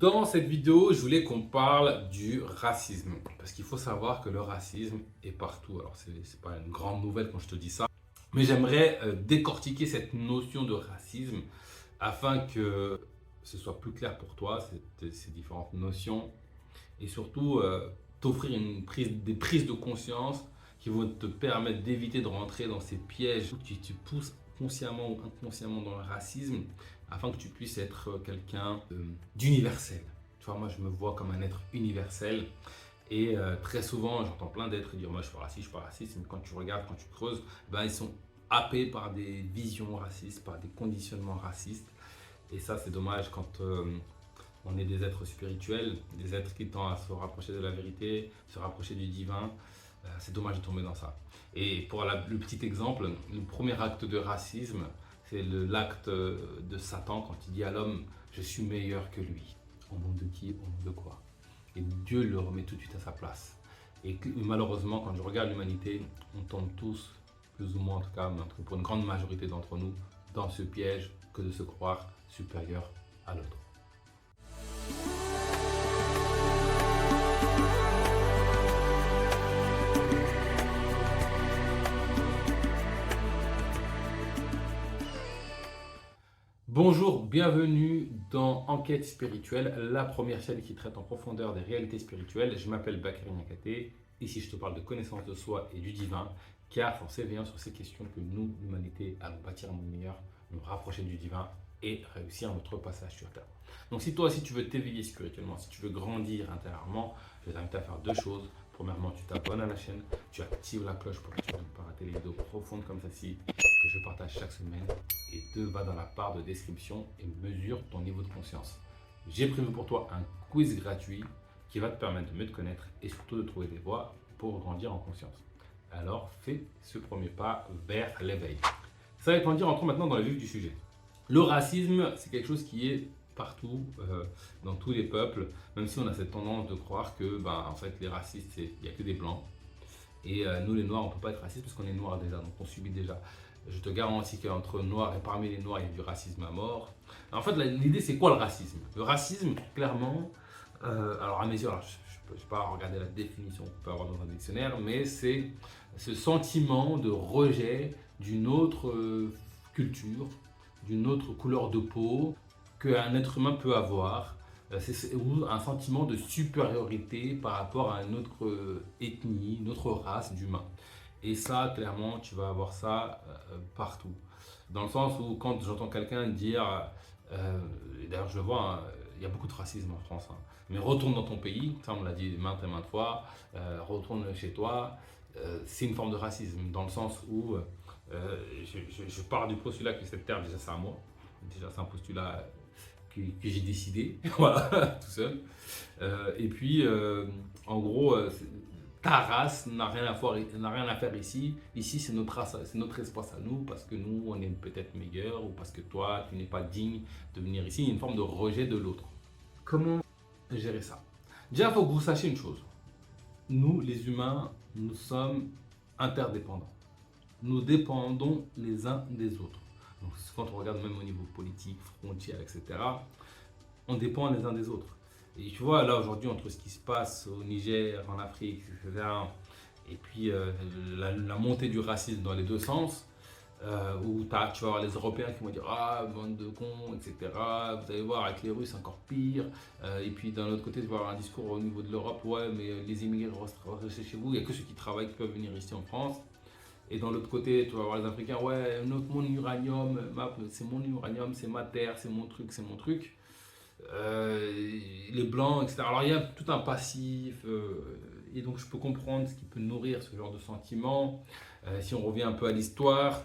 Dans cette vidéo, je voulais qu'on parle du racisme. Parce qu'il faut savoir que le racisme est partout. Alors, ce n'est pas une grande nouvelle quand je te dis ça. Mais j'aimerais décortiquer cette notion de racisme afin que ce soit plus clair pour toi, ces différentes notions. Et surtout, t'offrir des prises de conscience qui vont te permettre d'éviter de rentrer dans ces pièges qui te poussent consciemment ou inconsciemment dans le racisme afin que tu puisses être quelqu'un d'universel. Tu vois, moi je me vois comme un être universel et très souvent j'entends plein d'êtres dire moi je suis pas raciste, je suis pas raciste, mais quand tu regardes, quand tu creuses, ben, ils sont happés par des visions racistes, par des conditionnements racistes et ça c'est dommage quand on est des êtres spirituels, des êtres qui tendent à se rapprocher de la vérité, se rapprocher du divin. C'est dommage de tomber dans ça. Et pour le petit exemple, le premier acte de racisme, c'est l'acte de Satan quand il dit à l'homme « je suis meilleur que lui ». Au nom de qui? Au nom de quoi? Et Dieu le remet tout de suite à sa place. Et malheureusement, quand je regarde l'humanité, on tombe tous, plus ou moins en tout cas, mais pour une grande majorité d'entre nous, dans ce piège que de se croire supérieur à l'autre. Bonjour, bienvenue dans Enquête spirituelle, la première chaîne qui traite en profondeur des réalités spirituelles. Je m'appelle Bakary Niakhaté. Ici, je te parle de connaissance de soi et du divin, car en s'éveillant sur ces questions que nous, l'humanité, allons bâtir un monde meilleur, nous rapprocher du divin et réussir notre passage sur Terre. Donc si toi aussi tu veux t'éveiller spirituellement, si tu veux grandir intérieurement, je vais t'inviter à faire deux choses. Premièrement, tu t'abonnes à la chaîne, tu actives la cloche pour que tu ne pas rater les vidéos profondes comme celle-ci que je partage chaque semaine. Et deux, va dans la barre de description et mesure ton niveau de conscience. J'ai prévu pour toi un quiz gratuit qui va te permettre de mieux te connaître et surtout de trouver des voies pour grandir en conscience. Alors fais ce premier pas vers l'éveil. Ça étant dit, rentrons maintenant dans le vif du sujet. Le racisme, c'est quelque chose qui est partout, dans tous les peuples, même si on a cette tendance de croire que en fait, les racistes, il n'y a que des blancs. Et nous, les noirs, on ne peut pas être racistes parce qu'on est noirs déjà, donc on subit déjà. Je te garantis qu'entre noirs et parmi les noirs, il y a du racisme à mort. En fait, l'idée, c'est quoi le racisme? Le racisme, clairement, alors à mes yeux, alors, je ne vais pas regarder la définition qu'on peut avoir dans un dictionnaire, mais c'est ce sentiment de rejet d'une autre culture, d'une autre couleur de peau qu'un être humain peut avoir, ou un sentiment de supériorité par rapport à une autre ethnie, une autre race d'humains. Et ça, clairement, tu vas avoir ça partout. Dans le sens où quand j'entends quelqu'un dire, et d'ailleurs je le vois, hein, il y a beaucoup de racisme en France, hein, mais retourne dans ton pays, ça on l'a dit maintes et maintes fois, retourne chez toi, c'est une forme de racisme, dans le sens où je pars du postulat que cette terre, déjà c'est à moi, déjà c'est un postulat que j'ai décidé, voilà, tout seul. Et puis, en gros, ta race n'a rien à faire ici. Ici, c'est notre race, c'est notre espace à nous, parce que nous, on est peut-être meilleurs, ou parce que toi, tu n'es pas digne de venir ici. Il y a une forme de rejet de l'autre. Comment gérer ça? Déjà, il faut que vous sachiez une chose. Nous, les humains, nous sommes interdépendants. Nous dépendons les uns des autres. Donc, quand on regarde même au niveau politique, frontières, etc., on dépend les uns des autres. Et tu vois, là aujourd'hui, entre ce qui se passe au Niger, en Afrique, etc., et puis la montée du racisme dans les deux sens, où tu vas avoir les Européens qui vont dire ah, bande de cons, etc. Vous allez voir, avec les Russes, encore pire. Et puis d'un autre côté, tu vas avoir un discours au niveau de l'Europe ouais, mais les immigrés restent chez vous, il n'y a que ceux qui travaillent qui peuvent venir ici en France. Et dans l'autre côté, tu vas voir les Africains, ouais, mon uranium, c'est mon uranium, c'est ma terre, c'est mon truc, c'est mon truc. Les blancs, etc. Alors il y a tout un passif, et donc je peux comprendre ce qui peut nourrir ce genre de sentiment. Si on revient un peu à l'histoire,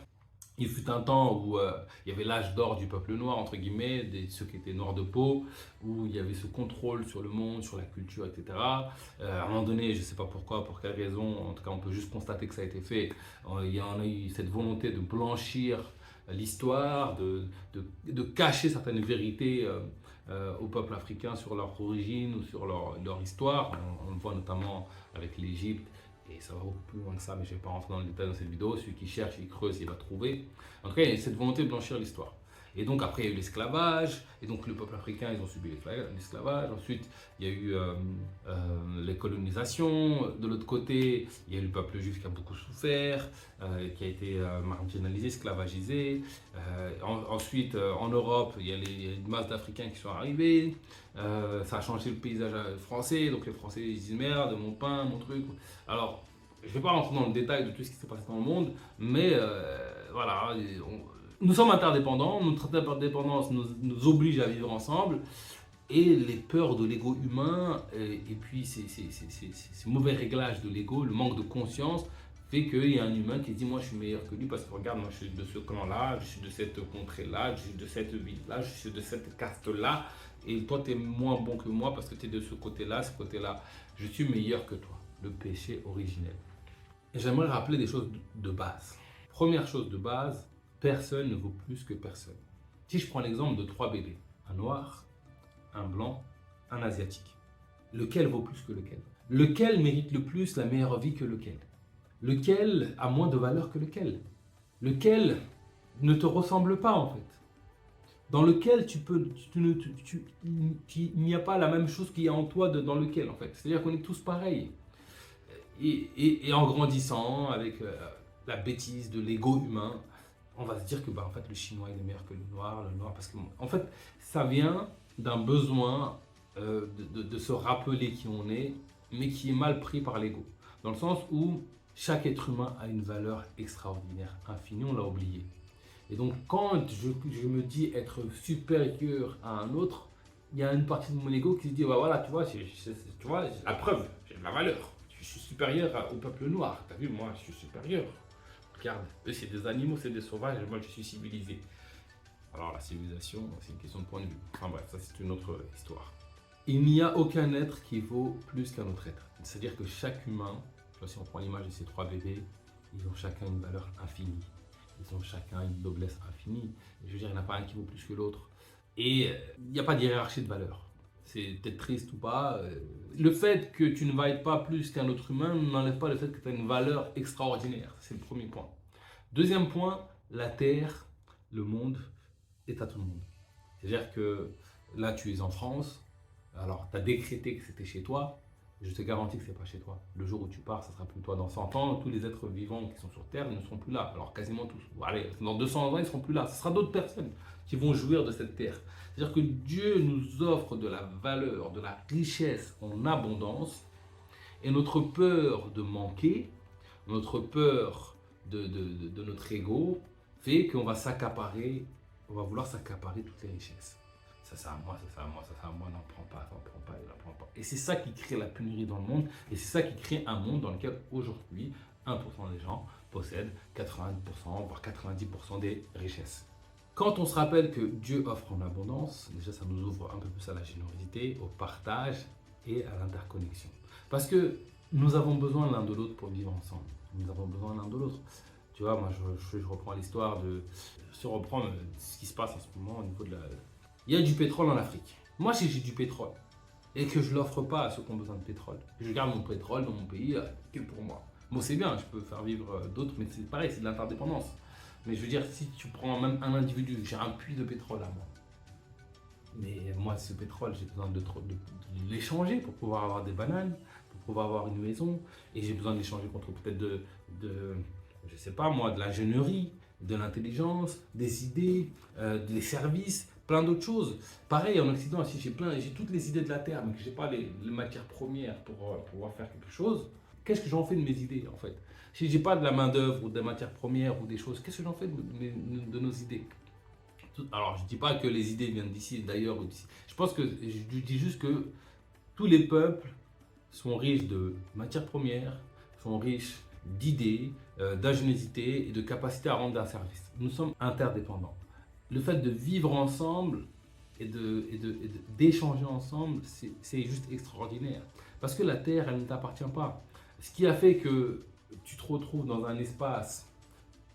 il fut un temps où il y avait l'âge d'or du peuple noir, entre guillemets, ceux qui étaient noirs de peau, où il y avait ce contrôle sur le monde, sur la culture, etc. À un moment donné, je ne sais pas pourquoi, pour quelle raison, en tout cas on peut juste constater que ça a été fait, il y en a eu cette volonté de blanchir l'histoire, de cacher certaines vérités au peuple africain sur leur origine ou sur leur histoire. On le voit notamment avec l'Égypte. Et ça va beaucoup plus loin que ça, mais je ne vais pas rentrer dans le détail dans cette vidéo. Celui qui cherche, il creuse, il va trouver. En tout cas, il y a cette volonté de blanchir l'histoire. Et donc après, il y a eu l'esclavage. Et donc le peuple africain, ils ont subi l'esclavage. Ensuite, il y a eu les colonisations. De l'autre côté, il y a eu le peuple juif qui a beaucoup souffert, qui a été marginalisé, esclavagisé. Ensuite, en Europe, il y a une masse d'Africains qui sont arrivés. Ça a changé le paysage français. Donc les Français, ils disent merde, mon pain, mon truc. Alors, je ne vais pas rentrer dans le détail de tout ce qui s'est passé dans le monde, mais voilà, nous sommes interdépendants, notre interdépendance nous oblige à vivre ensemble, et les peurs de l'ego humain, et puis ces mauvais réglages de l'ego, le manque de conscience, fait qu'il y a un humain qui se dit moi je suis meilleur que lui parce que regarde, moi je suis de ce clan-là, je suis de cette contrée-là, je suis de cette ville-là, je suis de cette caste-là, et toi tu es moins bon que moi parce que tu es de ce côté-là, je suis meilleur que toi. Le péché originel. Et j'aimerais rappeler des choses de base. Première chose de base, personne ne vaut plus que personne. Si je prends l'exemple de 3 bébés, un noir, un blanc, un asiatique, lequel vaut plus que lequel? Lequel mérite le plus la meilleure vie que lequel? Lequel a moins de valeur que lequel? Lequel ne te ressemble pas en fait? Dans lequel il n'y a pas la même chose qu'il y a en toi dans lequel en fait. C'est-à-dire qu'on est tous pareils. Et en grandissant avec la bêtise de l'ego humain, on va se dire que en fait, le chinois il est meilleur que le noir parce que en fait ça vient d'un besoin de se rappeler qui on est, mais qui est mal pris par l'ego. Dans le sens où chaque être humain a une valeur extraordinaire, infinie, on l'a oublié. Et donc quand je me dis être supérieur à un autre, il y a une partie de mon ego qui se dit voilà, tu vois, la preuve, j'ai de la valeur. Je suis supérieur au peuple noir. T'as vu, moi, je suis supérieur. Regarde, eux, c'est des animaux, c'est des sauvages, et moi, je suis civilisé. Alors, la civilisation, c'est une question de point de vue. Enfin bref, ça, c'est une autre histoire. Il n'y a aucun être qui vaut plus qu'un autre être. C'est-à-dire que chaque humain, si on prend l'image de ces 3 bébés, ils ont chacun une valeur infinie. Ils ont chacun une noblesse infinie. Je veux dire, il n'y en a pas un qui vaut plus que l'autre. Et il n'y a pas de hiérarchie de valeur. C'est peut-être triste ou pas. Le fait que tu ne vailles pas plus qu'un autre humain n'enlève pas le fait que tu as une valeur extraordinaire. C'est le premier point. Deuxième point, la terre, le monde est à tout le monde. C'est-à-dire que là, tu es en France. Alors, tu as décrété que c'était chez toi. Je te garantis que ce n'est pas chez toi. Le jour où tu pars, ça sera plus toi. Dans 100 ans, tous les êtres vivants qui sont sur Terre ne seront plus là. Alors, quasiment tous. Allez, dans 200 ans, ils ne seront plus là. Ce sera d'autres personnes qui vont jouir de cette terre. C'est-à-dire que Dieu nous offre de la valeur, de la richesse en abondance, et notre peur de manquer, notre peur de notre ego, fait qu'on va s'accaparer, on va vouloir s'accaparer toutes les richesses. Ça à moi, ça à moi, ça à moi, n'en prends pas, n'en prends pas, n'en prends pas. Et c'est ça qui crée la pénurie dans le monde, et c'est ça qui crée un monde dans lequel aujourd'hui, 1% des gens possèdent 80%, voire 90% des richesses. Quand on se rappelle que Dieu offre en abondance, déjà ça nous ouvre un peu plus à la générosité, au partage et à l'interconnexion. Parce que nous avons besoin l'un de l'autre pour vivre ensemble. Nous avons besoin l'un de l'autre. Tu vois, moi je reprends l'histoire je reprends ce qui se passe en ce moment au niveau de la... Il y a du pétrole en Afrique. Moi si j'ai du pétrole et que je ne l'offre pas à ceux qui ont besoin de pétrole, je garde mon pétrole dans mon pays, quel pour moi. Bon c'est bien, je peux faire vivre d'autres, mais c'est pareil, c'est de l'interdépendance. Mais je veux dire, si tu prends même un individu, j'ai un puits de pétrole à moi. Mais moi, ce pétrole, j'ai besoin de l'échanger pour pouvoir avoir des bananes, pour pouvoir avoir une maison. Et j'ai besoin de l'échanger contre peut-être je sais pas moi, de l'ingénierie, de l'intelligence, des idées, des services, plein d'autres choses. Pareil, en Occident, si j'ai toutes les idées de la Terre, mais que je n'ai pas les matières premières pour pouvoir faire quelque chose, qu'est-ce que j'en fais de mes idées en fait? Si je n'ai pas de la main-d'œuvre ou des matières premières ou des choses, qu'est-ce que j'en fais de nos idées? Alors, je ne dis pas que les idées viennent d'ici, d'ailleurs ou d'ici. Je pense que je dis juste que tous les peuples sont riches de matières premières, sont riches d'idées, d'ingéniosité et de capacité à rendre un service. Nous sommes interdépendants. Le fait de vivre ensemble et d'échanger ensemble, c'est juste extraordinaire. Parce que la Terre, elle ne t'appartient pas. Ce qui a fait que tu te retrouves dans un espace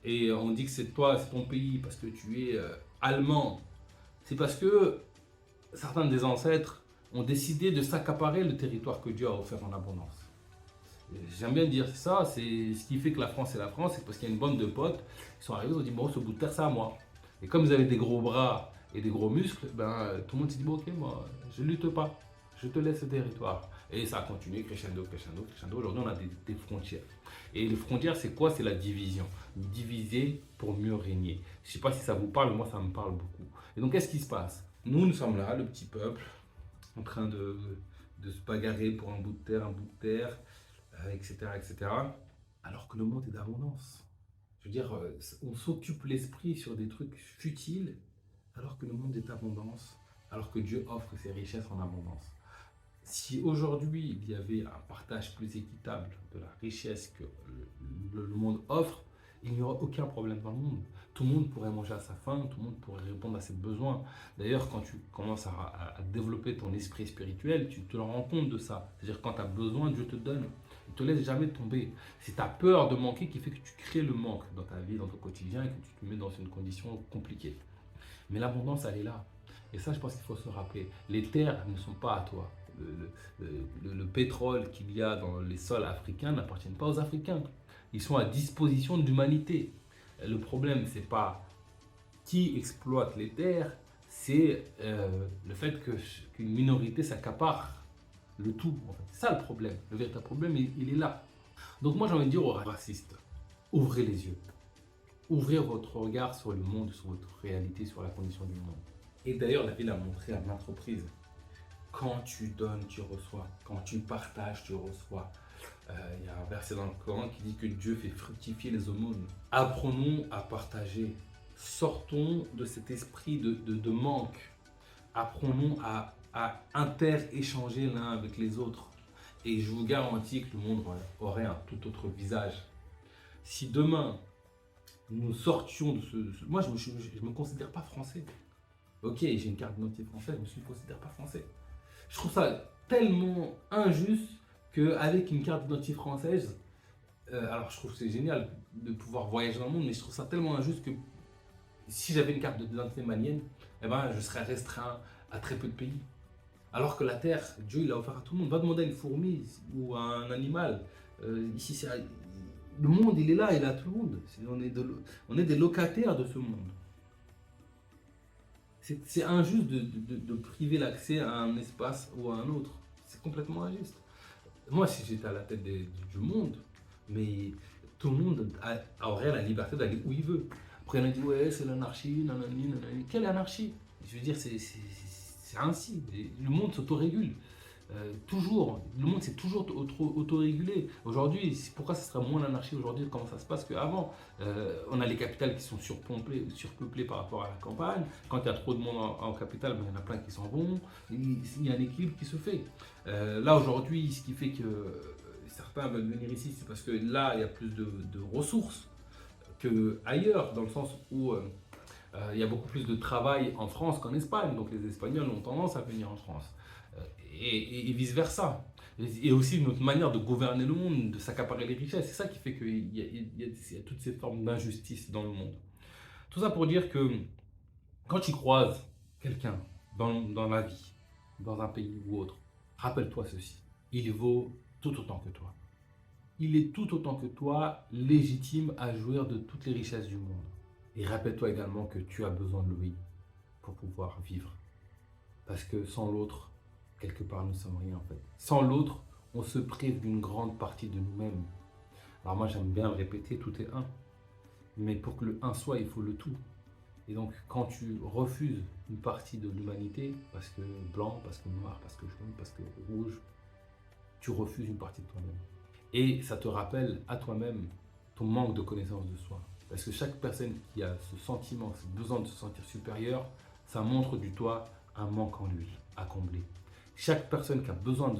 et on dit que c'est toi, c'est ton pays parce que tu es allemand, c'est parce que certains des ancêtres ont décidé de s'accaparer le territoire que Dieu a offert en abondance. J'aime bien dire ça, c'est ce qui fait que la France est la France, c'est parce qu'il y a une bande de potes qui sont arrivés, ils ont dit bon, ce bout de terre c'est à moi. Et comme vous avez des gros bras et des gros muscles, ben, tout le monde s'est dit, bon, ok, moi, je ne lutte pas, je te laisse ce territoire. Et ça a continué, crescendo, crescendo, crescendo. Aujourd'hui, on a des frontières. Et les frontières, c'est quoi? C'est la division. Diviser pour mieux régner. Je ne sais pas si ça vous parle, moi, ça me parle beaucoup. Et donc, qu'est-ce qui se passe? Nous sommes là, le petit peuple, en train de se bagarrer pour un bout de terre, etc., etc. Alors que le monde est d'abondance. Je veux dire, on s'occupe l'esprit sur des trucs futiles, alors que le monde est d'abondance, alors que Dieu offre ses richesses en abondance. Si aujourd'hui il y avait un partage plus équitable de la richesse que le monde offre, il n'y aurait aucun problème dans le monde. Tout le monde pourrait manger à sa faim, tout le monde pourrait répondre à ses besoins. D'ailleurs, quand tu commences à développer ton esprit spirituel, tu te rends compte de ça. C'est-à-dire quand tu as besoin, Dieu te donne. Il ne te laisse jamais tomber. C'est ta peur de manquer qui fait que tu crées le manque dans ta vie, dans ton quotidien et que tu te mets dans une condition compliquée. Mais l'abondance, elle est là. Et ça, je pense qu'il faut se rappeler. Les terres ne sont pas à toi. Le pétrole qu'il y a dans les sols africains n'appartient pas aux Africains. Ils sont à disposition de l'humanité. Le problème, c'est pas qui exploite les terres, c'est le fait qu'une minorité s'accapare le tout. En fait. C'est ça le problème. Le véritable problème, il est là. Donc moi, j'ai envie de dire aux racistes, ouvrez les yeux. Ouvrez votre regard sur le monde, sur votre réalité, sur la condition du monde. Et d'ailleurs, la Bible a montré à maintes reprises, quand tu donnes, tu reçois. Quand tu partages, tu reçois. Il y a un verset dans le Coran qui dit que Dieu fait fructifier les aumônes. Apprenons à partager. Sortons de cet esprit de manque. Apprenons à inter-échanger l'un avec les autres. Et je vous garantis que le monde aurait un tout autre visage. Si demain, nous sortions de ce... Moi, je ne me considère pas français. Ok, j'ai une carte d'identité française, mais je ne me considère pas français. Je trouve ça tellement injuste qu'avec une carte d'identité française, alors je trouve que c'est génial de pouvoir voyager dans le monde, mais je trouve ça tellement injuste que si j'avais une carte d'identité malienne, eh ben, je serais restreint à très peu de pays. Alors que la Terre, Dieu l'a offert à tout le monde. Va demander à une fourmi ou à un animal. Ici, le monde, il est là, il est à tout le monde. On est des locataires de ce monde. C'est injuste de priver l'accès à un espace ou à un autre. C'est complètement injuste. Moi, si j'étais à la tête du monde, mais tout le monde aurait la liberté d'aller où il veut. Après, on a dit, ouais, c'est l'anarchie, nanani, nanani. Quelle anarchie? Je veux dire, c'est ainsi. Le monde s'autorégule. Toujours. Le monde s'est toujours autorégulé. Aujourd'hui, pourquoi ça serait moins l'anarchie aujourd'hui? Comment ça se passe qu'avant? On a les capitales qui sont surpeuplées par rapport à la campagne. Quand il y a trop de monde en capitale, ben, il y en a plein qui s'en vont. Il y a un équilibre qui se fait. Là, aujourd'hui, ce qui fait que certains veulent venir ici, c'est parce que là, il y a plus de ressources qu'ailleurs, dans le sens où il y a beaucoup plus de travail en France qu'en Espagne. Donc les Espagnols ont tendance à venir en France. Et vice-versa. Et aussi une autre manière de gouverner le monde, de s'accaparer les richesses. C'est ça qui fait qu'il y a toutes ces formes d'injustice dans le monde. Tout ça pour dire que quand tu croises quelqu'un dans la vie, dans un pays ou autre, rappelle-toi ceci. Il vaut tout autant que toi. Il est tout autant que toi légitime à jouir de toutes les richesses du monde. Et rappelle-toi également que tu as besoin de lui pour pouvoir vivre. Parce que sans l'autre, quelque part, nous ne sommes rien en fait. Sans l'autre, on se prive d'une grande partie de nous-mêmes. Alors moi, j'aime bien le répéter, tout est un. Mais pour que le un soit, il faut le tout. Et donc, quand tu refuses une partie de l'humanité, parce que blanc, parce que noir, parce que jaune, parce que rouge, tu refuses une partie de toi-même. Et ça te rappelle à toi-même ton manque de connaissance de soi. Parce que chaque personne qui a ce sentiment, ce besoin de se sentir supérieur, ça montre du doigt un manque en lui à combler. Chaque personne qui a besoin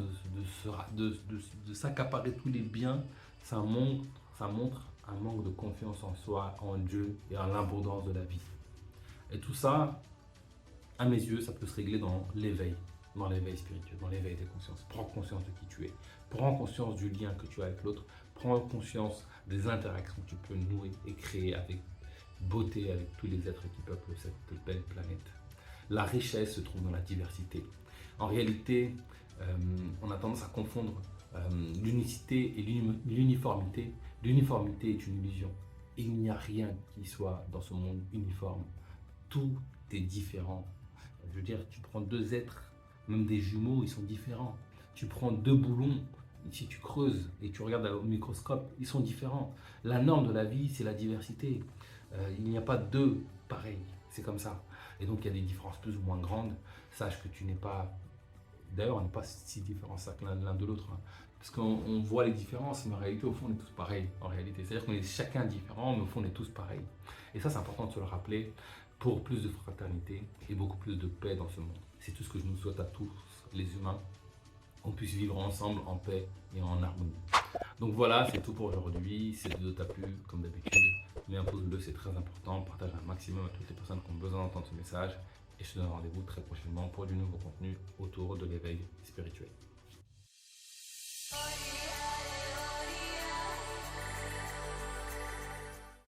de s'accaparer tous les biens, ça montre un manque de confiance en soi, en Dieu et en l'abondance de la vie. Et tout ça, à mes yeux, ça peut se régler dans l'éveil spirituel, dans l'éveil des consciences. Prends conscience de qui tu es, prends conscience du lien que tu as avec l'autre, prends conscience des interactions que tu peux nouer et créer avec beauté avec tous les êtres qui peuplent cette belle planète. La richesse se trouve dans la diversité. En réalité, on a tendance à confondre l'unicité et l'uniformité. L'uniformité est une illusion. Il n'y a rien qui soit dans ce monde uniforme. tout est différent. Je veux dire, tu prends deux êtres, même des jumeaux, ils sont différents. Tu prends deux boulons, si tu creuses et tu regardes au microscope, ils sont différents. La norme de la vie, c'est la diversité. Il n'y a pas deux pareils, c'est comme ça. Et donc il y a des différences plus ou moins grandes. Sache que tu n'es pas... D'ailleurs, on n'est pas si différents ça que l'un de l'autre, hein. Parce qu'on voit les différences, mais en réalité, au fond, on est tous pareils. En réalité, c'est-à-dire qu'on est chacun différent, mais au fond, on est tous pareils. Et ça, c'est important de se le rappeler pour plus de fraternité et beaucoup plus de paix dans ce monde. C'est tout ce que je nous souhaite à tous, les humains, qu'on puisse vivre ensemble en paix et en harmonie. Donc voilà, c'est tout pour aujourd'hui. Si la vidéo t'a plu, comme d'habitude, mets un pouce bleu, c'est très important. Partage un maximum à toutes les personnes qui ont besoin d'entendre ce message. Et je te donne rendez-vous très prochainement pour du nouveau contenu autour de l'éveil spirituel.